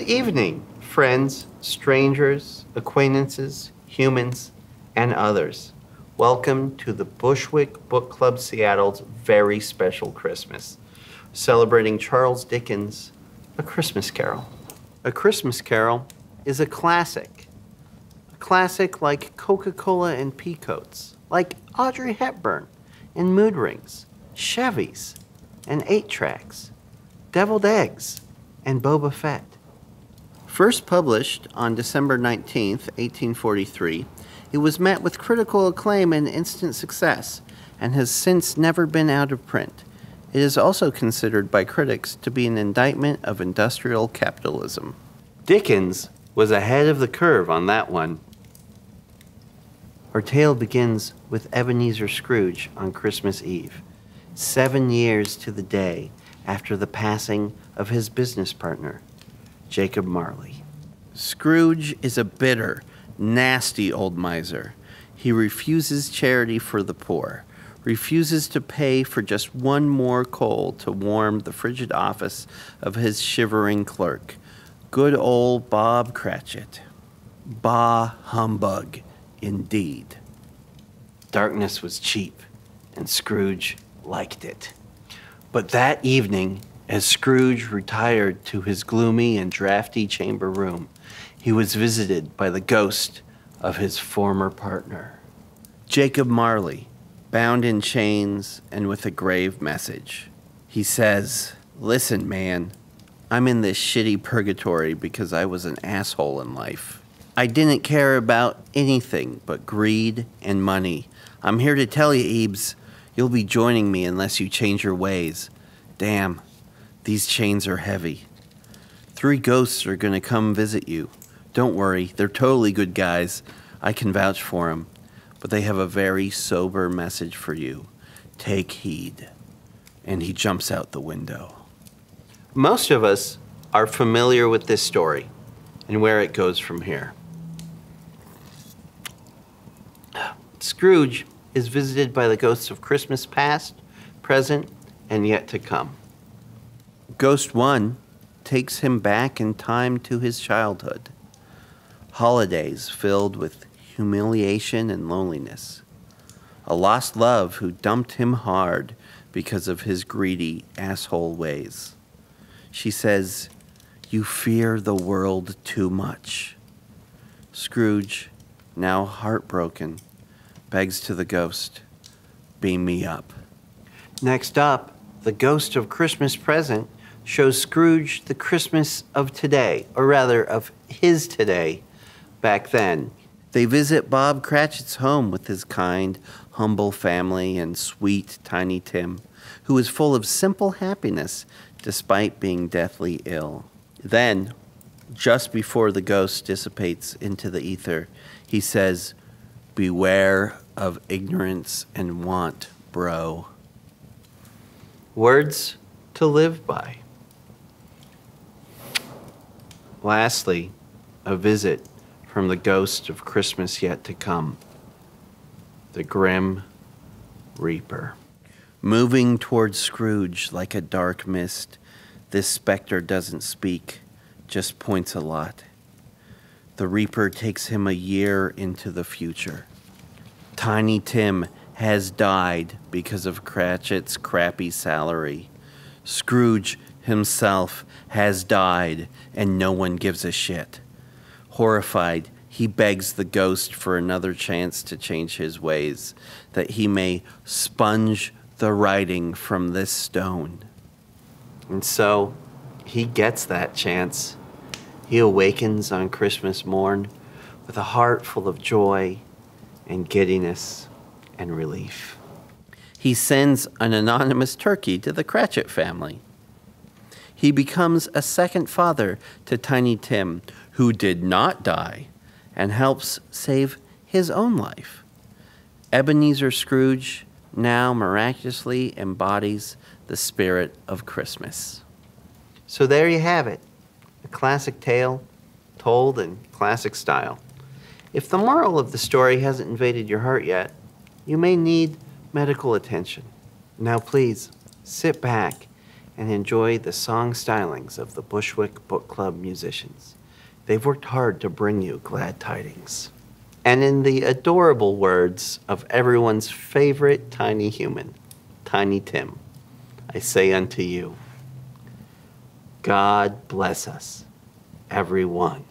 Good evening, friends, strangers, acquaintances, humans, and others. Welcome to the Bushwick Book Club Seattle's very special Christmas, celebrating Charles Dickens' A Christmas Carol. A Christmas Carol is a classic like Coca-Cola and Peacoats, like Audrey Hepburn and Mood Rings, Chevys and 8-tracks, deviled eggs and Boba Fett. First published on December 19th, 1843, it was met with critical acclaim and instant success, and has since never been out of print. It is also considered by critics to be an indictment of industrial capitalism. Dickens was ahead of the curve on that one. Our tale begins with Ebenezer Scrooge on Christmas Eve, 7 years to the day after the passing of his business partner, Jacob Marley. Scrooge is a bitter, nasty old miser. He refuses charity for the poor, refuses to pay for just one more coal to warm the frigid office of his shivering clerk. Good old Bob Cratchit. Bah humbug, indeed. Darkness was cheap, and Scrooge liked it. But that evening, as Scrooge retired to his gloomy and drafty chamber room, he was visited by the ghost of his former partner, Jacob Marley, bound in chains and with a grave message. He says, "Listen, man, I'm in this shitty purgatory because I was an asshole in life. I didn't care about anything but greed and money. I'm here to tell you, Ebes, you'll be joining me unless you change your ways. Damn, these chains are heavy. 3 ghosts are gonna come visit you. Don't worry, they're totally good guys. I can vouch for them. But they have a very sober message for you. Take heed." And he jumps out the window. Most of us are familiar with this story and where it goes from here. Scrooge is visited by the ghosts of Christmas past, present, and yet to come. Ghost 1 takes him back in time to his childhood. Holidays filled with humiliation and loneliness. A lost love who dumped him hard because of his greedy asshole ways. She says, "You fear the world too much." Scrooge, now heartbroken, begs to the ghost, "Beam me up." Next up, the ghost of Christmas present shows Scrooge the Christmas of today, or rather of his today, back then. They visit Bob Cratchit's home with his kind, humble family and sweet Tiny Tim, who is full of simple happiness despite being deathly ill. Then, just before the ghost dissipates into the ether, he says, "Beware of ignorance and want, bro." Words to live by. Lastly, a visit from the ghost of Christmas yet to come, the Grim Reaper. Moving towards Scrooge like a dark mist, this specter doesn't speak, just points a lot. The Reaper takes him a year into the future. Tiny Tim has died because of Cratchit's crappy salary. Scrooge himself has died, and no one gives a shit. Horrified, he begs the ghost for another chance to change his ways, that he may sponge the writing from this stone. And so, he gets that chance. He awakens on Christmas morn with a heart full of joy and giddiness and relief. He sends an anonymous turkey to the Cratchit family. He becomes a second father to Tiny Tim, who did not die, and helps save his own life. Ebenezer Scrooge now miraculously embodies the spirit of Christmas. So there you have it, a classic tale told in classic style. If the moral of the story hasn't invaded your heart yet, you may need medical attention. Now please, sit back and enjoy the song stylings of the Bushwick Book Club musicians. They've worked hard to bring you glad tidings. And in the adorable words of everyone's favorite tiny human, Tiny Tim, I say unto you, God bless us, everyone.